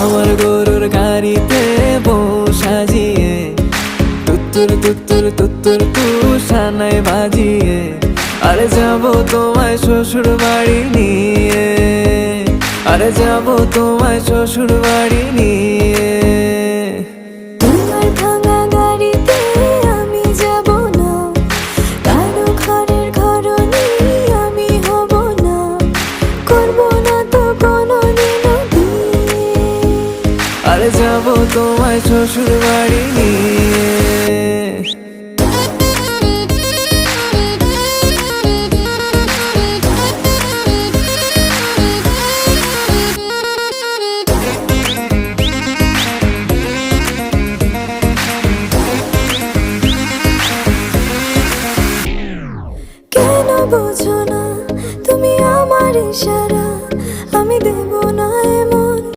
আমার গরুর গাড়িতে বউ সাজিয়ে তুত্তুর তুত্তুর তুত্তুর তুষানায় বাজিয়ে আরে যাবো তোমায় শ্বশুর বাড়ি নিয়ে, আরে যাবো তোমায় শ্বশুর বাড়ি নিয়ে। তোমার ভাঙা গাড়িতে আমি যাব না, কারো ঘরের ঘরনি আমি হব না, করব না তো কোনোদিনও বিয়ে। আরে যাবো তোমায় শ্বশুর বাড়ি নিয়ে। কেন বোঝো না তুমি আমার ইশারা?